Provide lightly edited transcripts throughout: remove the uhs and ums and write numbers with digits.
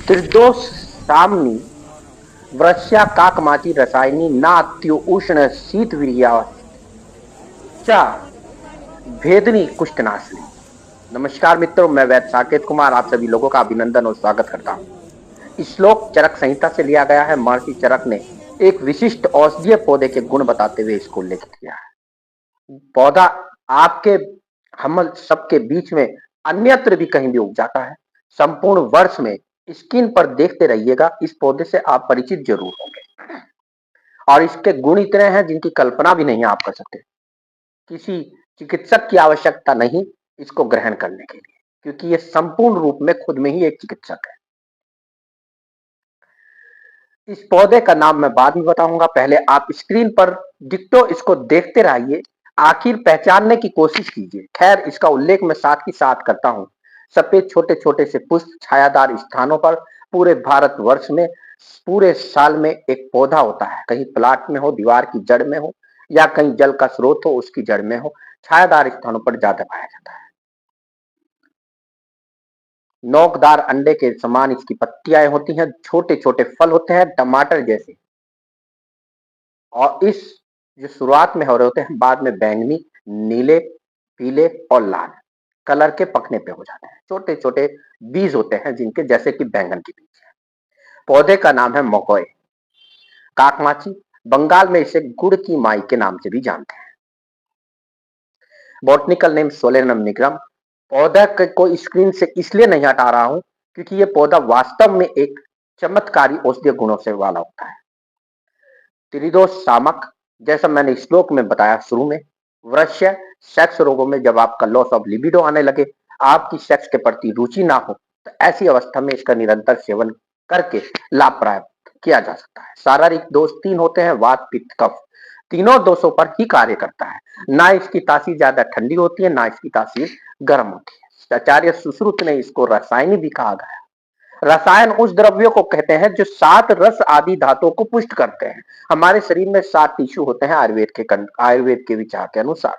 त्रिदोष साम्नी वृष्या काकमाची रसायनी नात्यो उष्ण शीतवीर्या च भेदनी कुष्ठनाशनी। नमस्कार मित्रों, मैं वैद्य साकेत कुमार आप सभी लोगों का अभिनंदन और स्वागत करता हूँ। इस श्लोक चरक संहिता से लिया गया है। महर्षि चरक ने एक विशिष्ट औषधीय पौधे के गुण बताते हुए इसको उल्लेख किया है। पौधा आपके हम सबके बीच में अन्यत्र भी कहीं भी उग जाता है। संपूर्ण वर्ष में स्क्रीन पर देखते रहिएगा, इस पौधे से आप परिचित जरूर होंगे और इसके गुण इतने हैं जिनकी कल्पना भी नहीं आप कर सकते। किसी चिकित्सक की आवश्यकता नहीं इसको ग्रहण करने के लिए, क्योंकि ये संपूर्ण रूप में खुद में ही एक चिकित्सक है। इस पौधे का नाम मैं बाद में बताऊंगा, पहले आप स्क्रीन पर डिक्टो इसको देखते रहिए, आखिर पहचानने की कोशिश कीजिए। खैर, इसका उल्लेख मैं साथ ही साथ करता हूं। सफेद छोटे छोटे से पुष्प छायादार स्थानों पर पूरे भारतवर्ष में पूरे साल में एक पौधा होता है। कहीं प्लाट में हो, दीवार की जड़ में हो, या कहीं जल का स्रोत हो उसकी जड़ में हो, छायादार स्थानों पर ज्यादा पाया जाता है। नोकदार अंडे के समान इसकी पत्तियां होती हैं, छोटे छोटे फल होते हैं टमाटर जैसे, और इस जो शुरुआत में हो रहे होते हैं बाद में बैंगनी, नीले, पीले और लाल कलर के पकने पे हो जाते हैं। छोटे छोटे बीज होते हैं जिनके जैसे कि बैंगन के बीज है। पौधे का नाम है मकोय काकमाची। बंगाल में इसे गुड़ की माई के नाम से भी जानते हैं। Botanical name Solanum nigrum. पौधा को स्क्रीन से इसलिए नहीं हटा रहा हूं क्योंकि यह पौधा वास्तव में एक चमत्कारी औषधीय गुणों से वाला होता है। त्रिदोष सामक, जैसा मैंने श्लोक में बताया शुरू में, वृश्य सेक्स रोगों में जब आपका लॉस ऑफ लिबिडो आने लगे, आपकी सेक्स के प्रति रुचि ना हो, तो ऐसी अवस्था में इसका निरंतर सेवन करके लाभ प्राप्त किया जा सकता है। शारीरिक दोष तीन होते हैं, वात पित्त कफ। तीनों दोषों पर ही कार्य करता है। ना इसकी तासीर ज्यादा ठंडी होती है, ना इसकी तासीर गर्म होती है। आचार्य सुश्रुत ने इसको रसायनी भी कहा गया। रसायन उस द्रव्यों को कहते हैं जो सात रस आदि धातुओं को पुष्ट करते हैं। हमारे शरीर में सात टिश्यू होते हैं आयुर्वेद के विचार के अनुसार: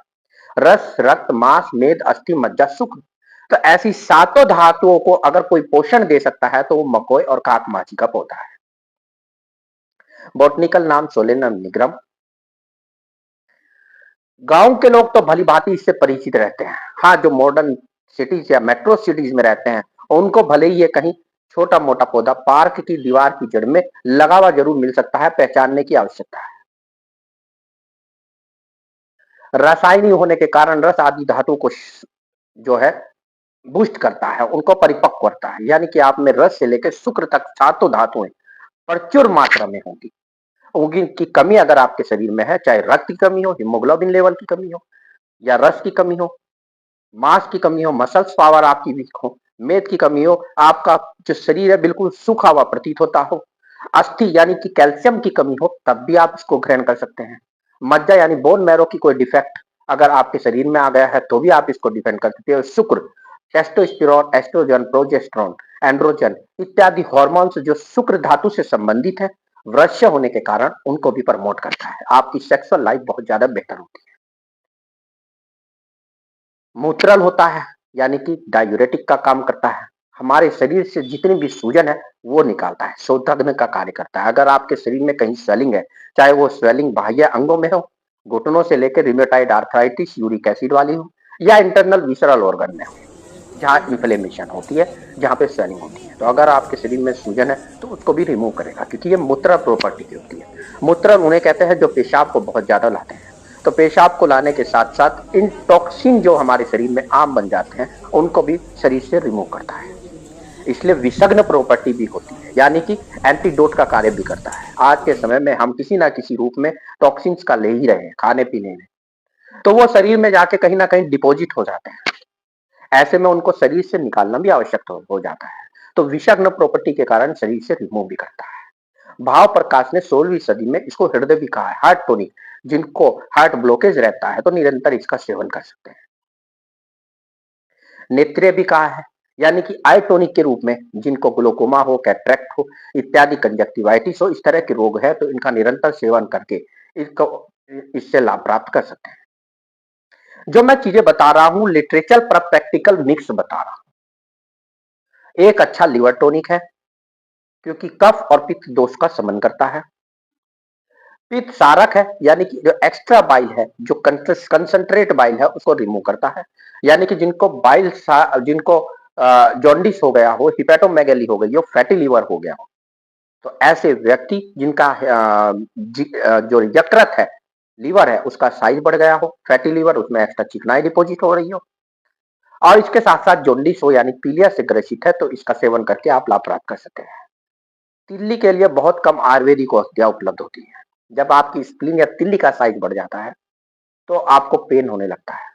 रस, रक्त, मांस, मेद, अस्थि, मज्जा, शुक्र। तो ऐसी सातों धातुओं को अगर कोई पोषण दे सकता है तो वो मकोय और काकमाची का पौधा है। बॉटनिकल नाम सोलेनम निग्रम। गांव के लोग तो भली भांति इससे परिचित रहते हैं। हाँ, जो मॉडर्न सिटीज या मेट्रो सिटीज में रहते हैं उनको भले ही ये कहीं छोटा मोटा पौधा पार्क की दीवार की जड़ में लगा हुआ जरूर मिल सकता है, पहचानने की आवश्यकता है। रासायनिक होने के कारण रस आदि धातु को जो है बूस्ट करता है, उनको परिपक्व करता है। यानी कि आप में रस से लेकर शुक्र तक सातों धातुएं प्रचुर मात्रा में होंगी। उनकी कमी अगर आपके शरीर में है, चाहे रक्त की कमी हो, हीमोग्लोबिन लेवल की कमी हो, या रस की कमी हो, मांस की कमी हो, मसल्स पावर आपकी वीक हो, मेद की कमी हो, आपका जो शरीर है बिल्कुल सूखा हुआ प्रतीत होता हो, अस्थि यानी कि कैल्शियम की कमी हो, तब भी आप इसको ग्रहण कर सकते हैं। मज्जा यानी बोन मैरो की कोई डिफेक्ट अगर आपके शरीर में आ गया है तो भी आप इसको डिफेंड कर सकते हैं। शुक्र टेस्टोस्टेरोन, एस्ट्रोजन, प्रोजेस्टेरोन, एंड्रोजन इत्यादि हॉर्मोन्स जो शुक्र धातु से संबंधित है, वृश्य होने के कारण उनको भी प्रमोट करता है। आपकी सेक्सुअल लाइफ बहुत ज्यादा बेहतर होती है। मूत्रल होता है, यानी कि डायूरेटिक का काम करता है। हमारे शरीर से जितनी भी सूजन है वो निकालता है, शोधन का कार्य करता है। अगर आपके शरीर में कहीं स्वेलिंग है, चाहे वो स्वेलिंग बाह्य अंगों में हो, घुटनों से लेकर रिमेटाइड आर्थराइटिस, यूरिक एसिड वाली हो, या इंटरनल विसरल ऑर्गन में हो, जहाँ इन्फ्लेमेशन होती है, जहाँ पे स्वेलिंग होती है, तो अगर आपके शरीर में सूजन है तो उसको भी रिमूव करेगा, क्योंकि ये मूत्र प्रॉपर्टी की होती है। मूत्र उन्हें कहते हैं जो पेशाब को बहुत ज्यादा लाते हैं। तो पेशाब को लाने के साथ साथ इन टॉक्सिन जो हमारे शरीर में आम बन जाते हैं उनको भी शरीर से रिमूव करता है। इसलिए विषग्न प्रॉपर्टी भी होती है, यानी कि एंटीडोट का कार्य भी करता है। आज के समय में हम किसी ना किसी रूप में टॉक्सिन्स का ले ही रहे हैं खाने पीने में, तो वो शरीर में जाके कहीं ना कहीं डिपॉजिट हो जाते हैं। ऐसे में उनको शरीर से निकालना भी आवश्यक हो जाता है। तो विषग्न प्रॉपर्टी के कारण शरीर से रिमूव भी करता है। भाव प्रकाश ने 16वीं सदी में इसको हृदय भी कहा है, हार्ट टॉनिक। जिनको हार्ट ब्लॉकेज रहता है तो निरंतर इसका सेवन कर सकते हैं। नेत्रिय भी कहा है, यानी कि आई टॉनिक के रूप में जिनको ग्लोकोमा हो, कैटरेक्ट हो इत्यादि, कंजक्टिवाइटिस हो, इस तरह के रोग है तो इनका निरंतर सेवन करके इसको इससे लाभ प्राप्त कर सकते हैं। जो मैं चीजें बता रहा हूं लिटरेचर पर प्रैक्टिकल मिक्स बता रहा हूं। एक अच्छा लिवर टॉनिक है, क्योंकि कफ और पित्त दोष का शमन करता है। पित्त सारक है, यानी कि जो एक्स्ट्रा बाइल है, जो कंसंट्रेट बाइल है, उसको रिमूव करता है। यानी कि जिनको जॉन्डिस हो गया हो, हिपेटोमेगैली हो गई हो, फैटी लीवर हो गया हो, तो ऐसे व्यक्ति जिनका जो यकृत है, लीवर है, उसका साइज बढ़ गया हो, फैटी लीवर, उसमें एक्स्ट्रा चिकनाई डिपोजिट हो रही हो, और इसके साथ साथ जॉन्डिस हो यानी पीलिया से ग्रसित है, तो इसका सेवन करके आप लाभ प्राप्त कर सकते हैं। तिल्ली के लिए बहुत कम आयुर्वेदिक औषधियां उपलब्ध होती है। जब आपकी स्प्लीन या तिल्ली का साइज बढ़ जाता है तो आपको पेन होने लगता है,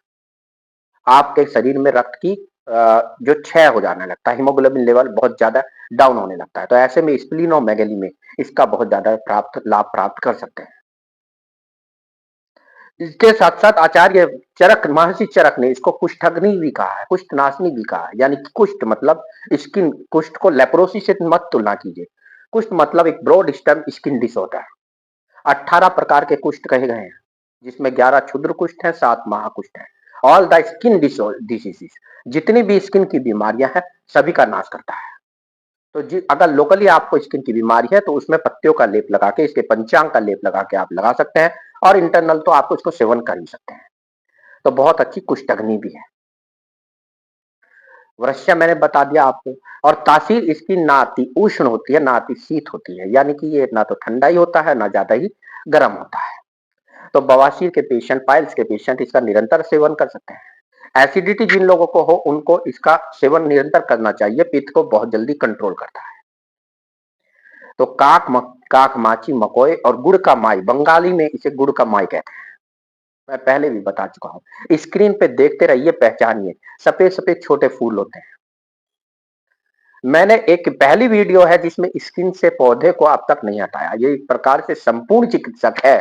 आपके शरीर में रक्त की जो क्षय हो जाने लगता है, हीमोग्लोबिन लेवल बहुत ज्यादा डाउन होने लगता है। तो ऐसे में स्प्लीन और मेगेली में इसका बहुत ज्यादा लाभ प्राप्त कर सकते हैं। इसके साथ साथ आचार्य चरक, महर्षि चरक ने इसको कुष्ठग्नि भी कहा है, कुष्ठनाशनी भी कहा है। यानी कि कुष्ठ मतलब स्किन, कुष्ठ को लेप्रोसी से मत तुलना कीजिए। कुष्ठ मतलब एक ब्रॉड स्टर्म स्किन डिसऑर्डर। 18 प्रकार के कुष्ठ कहे गए हैं, जिसमें 11 क्षुद्र कुष्ठ है, 7 महाकुष्ठ है। ऑल द स्किन डिसीजेस, जितनी भी स्किन की बीमारियां हैं, सभी का नाश करता है। तो अगर लोकली आपको स्किन की बीमारी है तो उसमें पत्तियों का लेप लगा के, इसके पंचांग का लेप लगा के आप लगा सकते हैं, और इंटरनल तो आपको इसको सेवन कर ही सकते हैं। तो बहुत अच्छी कुष्ठग्नि भी है। वृश्य मैंने बता दिया आपको। और तासीर इसकी ना अति उष्ण होती है, ना अति शीत होती है, यानी कि ये ना तो ठंडा ही होता है, ना ज्यादा ही गर्म होता है। तो बवासीर के पेशेंट, पाइल्स के पेशेंट इसका निरंतर सेवन कर सकते हैं। एसिडिटी जिन लोगों को हो, उनको इसका सेवन निरंतर करना चाहिए, पित्त को बहुत जल्दी कंट्रोल करता है। तो काक, माची, मकोए और गुड़ का माई, बंगाली में इसे गुड़ का माई कहते हैं। मैं पहले भी बता चुका हूं। स्क्रीन पे देखते रहिए, पहचानिए, सफेद सफेद छोटे फूल होते हैं। मैंने एक पहली वीडियो है जिसमें स्क्रीन से पौधे को अब तक नहीं हटाया। ये एक प्रकार से संपूर्ण चिकित्सक है।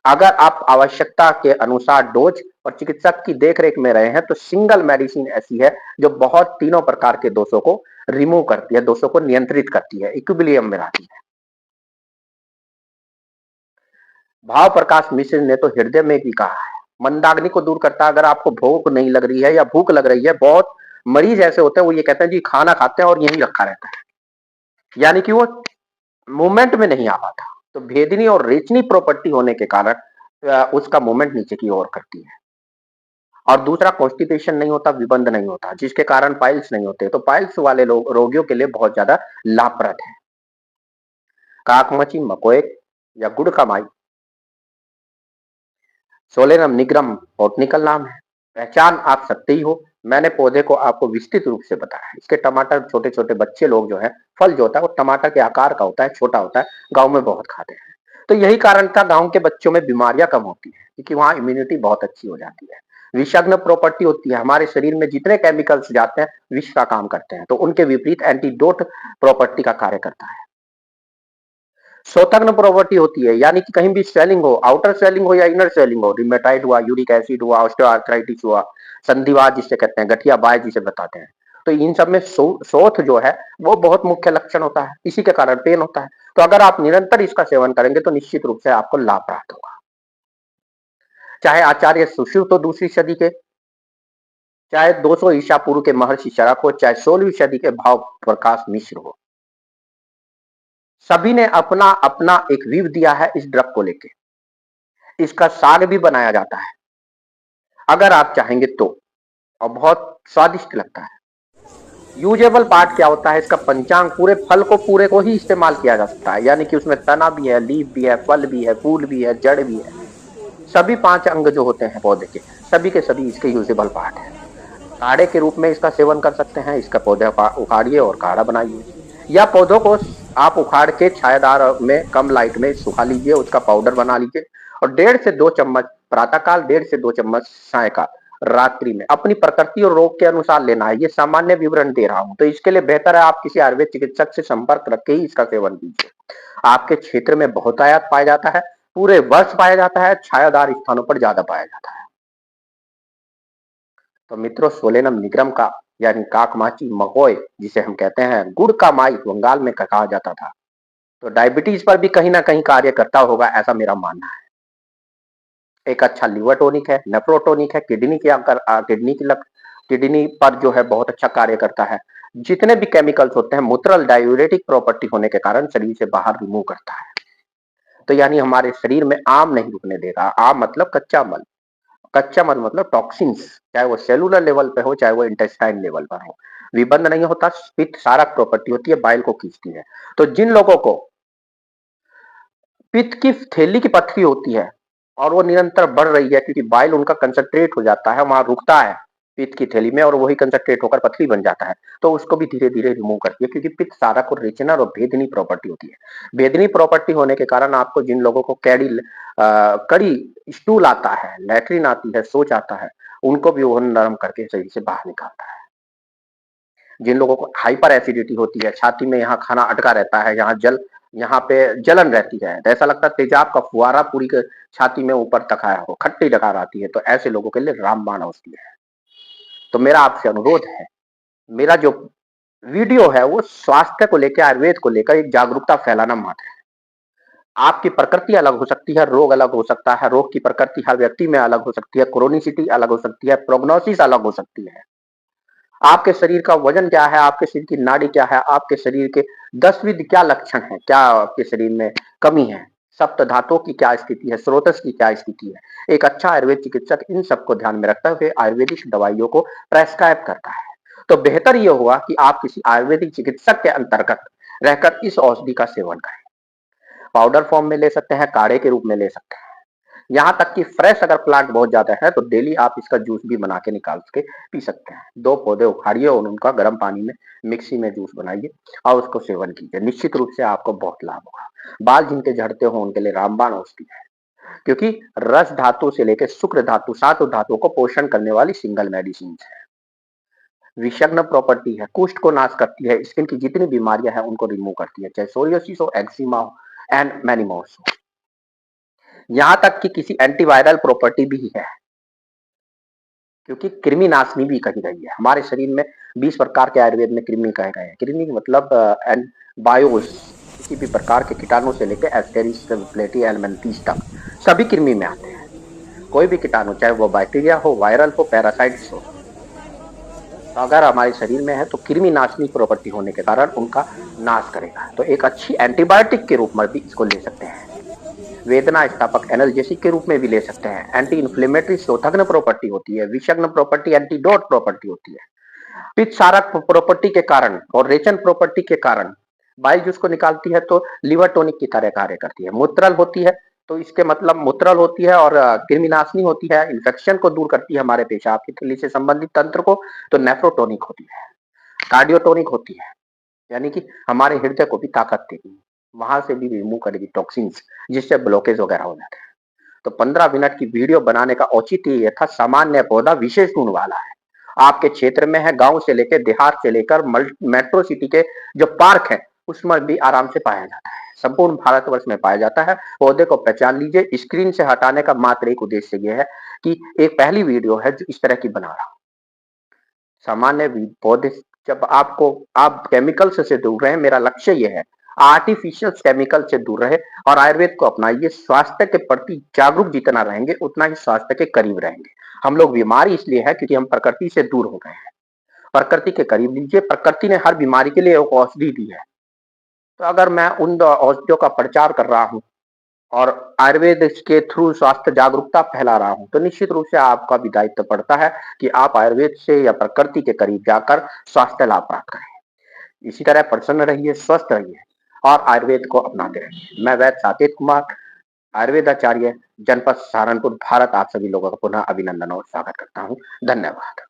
अगर आप आवश्यकता के अनुसार डोज और चिकित्सक की देखरेख में रहे हैं तो सिंगल मेडिसिन ऐसी है जो बहुत तीनों प्रकार के दोषों को रिमूव करती है, दोषों को नियंत्रित करती है, इक्विलिब्रियम में रहती है। भाव प्रकाश मिश्र ने तो हृदय में भी कहा है, मंदाग्नि को दूर करता है। अगर आपको भूख नहीं लग रही है या भूख लग रही है, बहुत मरीज ऐसे होते हैं वो ये कहते हैं जी खाना खाते हैं और यहीं रखा रहता है, यानी कि वो मूवमेंट में नहीं आ पाता। तो भेदनी और रेचनी प्रॉपर्टी होने के कारण उसका मूवमेंट नीचे की ओर करती है। और दूसरा, कॉन्स्टिपेशन नहीं होता, विबंध नहीं होता, जिसके कारण पाइल्स नहीं होते। तो पाइल्स वाले रोगियों के लिए बहुत ज्यादा लाभप्रद है। काकमची, मकोएक या गुड़ का माई, सोलेनम निग्रम बॉटनिकल नाम है। पहचान आप सकते ही हो। मैंने पौधे को आपको विस्तृत रूप से बताया है। इसके टमाटर, छोटे छोटे बच्चे लोग जो है, फल जो होता है वो टमाटर के आकार का होता है, छोटा होता है, गांव में बहुत खाते हैं। तो यही कारण था गांव के बच्चों में बीमारियां कम होती है, क्योंकि वहां इम्यूनिटी बहुत अच्छी हो जाती है। विषाग्न प्रॉपर्टी होती है, हमारे शरीर में जितने केमिकल्स जाते हैं विष का काम करते हैं, तो उनके विपरीत एंटीडोट प्रॉपर्टी का कार्य करता है। शोथग्न प्रॉपर्टी होती है, यानी कि कहीं भी स्वेलिंग हो, आउटर स्वेलिंग हो या इनर स्वेलिंग हो, रिमेटाइड हुआ, यूरिक एसिड हुआ, ऑस्टियोआर्थराइटिस हुआ, संधिवात जिसे कहते हैं, गठिया बाय जिसे बताते हैं, तो इन सब में शोथ जो है वो बहुत मुख्य लक्षण होता है, इसी के कारण पेन होता है। तो अगर आप निरंतर इसका सेवन करेंगे तो निश्चित रूप से आपको लाभ प्राप्त होगा। चाहे आचार्य सुश्रुत तो दूसरी सदी के, चाहे 200 ईसा पूर्व के महर्षि चरक हो, चाहे 16वीं सदी के भाव प्रकाश मिश्र हो, सभी ने अपना अपना एक व्यू दिया है इस ड्रग को लेके। इसका साग भी बनाया जाता है अगर आप चाहेंगे तो, और बहुत स्वादिष्ट लगता है। यूजेबल पार्ट क्या होता है इसका? पंचांग, पूरे फल को पूरे को ही इस्तेमाल किया जा सकता है, यानी कि उसमें तना भी है, लीफ भी है, फल भी है, फूल भी है, जड़ भी है। सभी 5 अंग जो होते हैं पौधे के सभी इसके यूजेबल पार्ट है। काढ़े के रूप में इसका सेवन कर सकते हैं। इसका पौधे उखाड़िए और काढ़ा बनाइए, या पौधों को आप उखाड़ के छायादार में कम लाइट में सुखा लीजिए, उसका पाउडर बना लीजिए, और 1.5 से 2 चम्मच प्रातःकाल, 1.5 से 2 चम्मच सायकाल, रात्रि में अपनी प्रकृति और रोग के अनुसार लेना है। ये सामान्य विवरण दे रहा हूं, तो इसके लिए बेहतर है आप किसी आयुर्वेद चिकित्सक से संपर्क रख के ही इसका सेवन कीजिए। आपके क्षेत्र में बहुतायत पाया जाता है, पूरे वर्ष पाया जाता है, छायादार स्थानों पर ज्यादा पाया जाता है। तो मित्रों, सोलेनम निग्रम का यानी काकमाची मकोय जिसे हम कहते हैं, गुड़ का माई बंगाल में कहा जाता था, तो डायबिटीज पर भी कहीं ना कहीं कार्य करता होगा, ऐसा मेरा मानना है। एक अच्छा लिवर टॉनिक है, नेफ्रोटोनिक है, किडनी की किडनी पर जो है बहुत अच्छा कार्य करता है। जितने भी केमिकल्स होते हैं मूत्रल डायूरेटिक प्रॉपर्टी होने के कारण शरीर से बाहर रिमूव करता है। तो यानी हमारे शरीर में आम नहीं रुकने देगा। आम मतलब कच्चा मल। कच्चा मल मतलब टॉक्सिन्स, चाहे वो सेलुलर लेवल पे हो चाहे वो इंटेस्टाइन लेवल पर हो, विबंध नहीं होता। पित्त सारक प्रॉपर्टी होती है, बाइल को खींचती है। तो जिन लोगों को पित्त की थैली की पथरी होती है और वो निरंतर बढ़ रही है क्योंकि बाइल उनका कंसंट्रेट हो जाता है, वहां रुकता है पित्त की थैली में और वही कंसंट्रेट होकर पथरी बन जाता है, तो उसको भी धीरे धीरे रिमूव करती है क्योंकि पित्त सारक और रेचनर और भेदनी प्रॉपर्टी होती है। भेदनी प्रॉपर्टी होने के कारण आपको जिन लोगों को कड़ी स्टूल आता है, लैट्रिन आती है, शौच आता है, उनको भी वो नरम करके सही से बाहर निकालता है। जिन लोगों को हाइपर एसिडिटी होती है, छाती में यहाँ खाना अटका रहता है, यहाँ पे जलन रहती है, तो ऐसा लगता है तेजाब का फुहारा पूरी छाती में ऊपर तक आया हो, खट्टी डकार आती है, तो ऐसे लोगों के लिए रामबाण औषधि है। तो मेरा आपसे अनुरोध है, मेरा जो वीडियो है वो स्वास्थ्य को लेकर, आयुर्वेद को लेकर एक जागरूकता फैलाना मात्र है। आपकी प्रकृति अलग हो सकती है, रोग अलग हो सकता है, रोग की प्रकृति हर व्यक्ति में अलग हो सकती है, क्रोनिसिटी अलग हो सकती है, प्रोग्नोसिस अलग हो सकती है। आपके शरीर का वजन क्या है, आपके शरीर की नाड़ी क्या है, आपके शरीर के 10 विध क्या लक्षण है, क्या आपके शरीर में कमी है, सप्त धातुओं की क्या स्थिति है, स्रोतस की क्या स्थिति है। एक अच्छा आयुर्वेद चिकित्सक इन सबको ध्यान में रखते हुए आयुर्वेदिक दवाइयों को प्रेस्क्राइब करता है। तो बेहतर यह हुआ कि आप किसी आयुर्वेदिक चिकित्सक के अंतर्गत रहकर इस औषधि का सेवन करें। पाउडर फॉर्म में ले सकते हैं, काढ़े के रूप में ले सकते हैं, यहाँ तक कि फ्रेश अगर प्लांट बहुत ज्यादा है तो डेली आप इसका जूस भी बना के निकाल के पी सकते हैं। 2 पौधे उखाड़िए और उनका गर्म पानी में मिक्सी में जूस बनाइए और उसको सेवन कीजिए, निश्चित रूप से आपको बहुत लाभ होगा। बाल जिनके झड़ते हो उनके लिए रामबाण औषधि है, क्योंकि रस धातु से लेकर शुक्र धातु 7 धातुओं को पोषण करने वाली सिंगल मेडिसिन है। विषग्न प्रॉपर्टी है, कुष्ठ को नाश करती है, स्किन की जितनी बीमारियां हैं उनको रिमूव करती है, चाहे सोरियोसिस हो, एक्जिमा हो एंड मैनी मोर हो। यहाँ तक कि किसी एंटीवायरल प्रॉपर्टी भी है, क्योंकि कृमि नाशनी भी कही गई है। हमारे शरीर में 20 प्रकार के आयुर्वेद में कृमि कहे गए हैं। कृमि मतलब बायोस, किसी भी प्रकार के कीटाणु से लेकर एस्टेरिस प्लेटी एलमेंथिस तक सभी कृमि में आते हैं। कोई भी कीटाणु, चाहे वो बैक्टीरिया हो, वायरल हो, पैरासाइट्स हो, तो अगर हमारे शरीर में है तो कृमि नाशनी प्रॉपर्टी होने के कारण उनका नाश करेगा। तो एक अच्छी एंटीबायोटिक के रूप में भी इसको ले सकते हैं, वेदना स्थापक एनाल्जेसिक के रूप में भी ले सकते हैं। एंटी इन्फ्लेमेटरी शोथग्न प्रॉपर्टी होती है, विषग्न प्रॉपर्टी एंटीडोट प्रॉपर्टी होती है। पित्त सारक प्रॉपर्टी के कारण और रेचन प्रॉपर्टी के कारण बाइल जूस को निकालती है तो लिवर टॉनिक की तरह कार्य करती है। मूत्रल होती है तो इसके मतलब मूत्रल होती है और कृमिनाशनी होती है, इन्फेक्शन को दूर करती है हमारे पेशाब की थैली से संबंधित तंत्र को। तो नेफ्रोटोनिक होती है, कार्डियोटोनिक होती है, यानी कि हमारे हृदय को भी ताकत देगी, वहां से भी रिमूव करेगी टॉक्सिन्स, जिससे ब्लॉकेज वगैरह हो जाते हैं। तो 15 मिनट की वीडियो बनाने का औचित्य यह था, सामान्य पौधा विशेष गुण वाला है, आपके क्षेत्र में है, गांव से लेकर देहात से लेकर मेट्रो सिटी के जो पार्क है उसमें भी आराम से पाया जाता है, संपूर्ण भारतवर्ष में पाया जाता है। पौधे को पहचान लीजिए। स्क्रीन से हटाने का मात्र एक उद्देश्य यह है कि एक पहली वीडियो है जो इस तरह की बना रहा हूं। सामान्य पौधे, जब आप केमिकल से दूर रहे, मेरा लक्ष्य यह है आर्टिफिशियल केमिकल से दूर रहे और आयुर्वेद को अपनाइए। स्वास्थ्य के प्रति जागरूक जितना रहेंगे उतना ही स्वास्थ्य के करीब रहेंगे। हम लोग बीमारी इसलिए है क्योंकि हम प्रकृति से दूर हो गए हैं। प्रकृति के करीब लीजिए, प्रकृति ने हर बीमारी के लिए एक औषधि दी है। तो अगर मैं उन औषधियों का प्रचार कर रहा हूँ और आयुर्वेद के थ्रू स्वास्थ्य जागरूकता फैला रहा हूं, तो निश्चित रूप से आपका भी दायित्व पड़ता है कि आप आयुर्वेद से या प्रकृति के करीब जाकर स्वास्थ्य लाभ प्राप्त करें। इसी तरह प्रसन्न रहिए, स्वस्थ रहिए और आयुर्वेद को अपनाते रहिए। मैं वैद्य साकेत कुमार, आयुर्वेदाचार्य, जनपद सहारनपुर, भारत, आप सभी लोगों का पुनः अभिनंदन और स्वागत करता हूँ। धन्यवाद।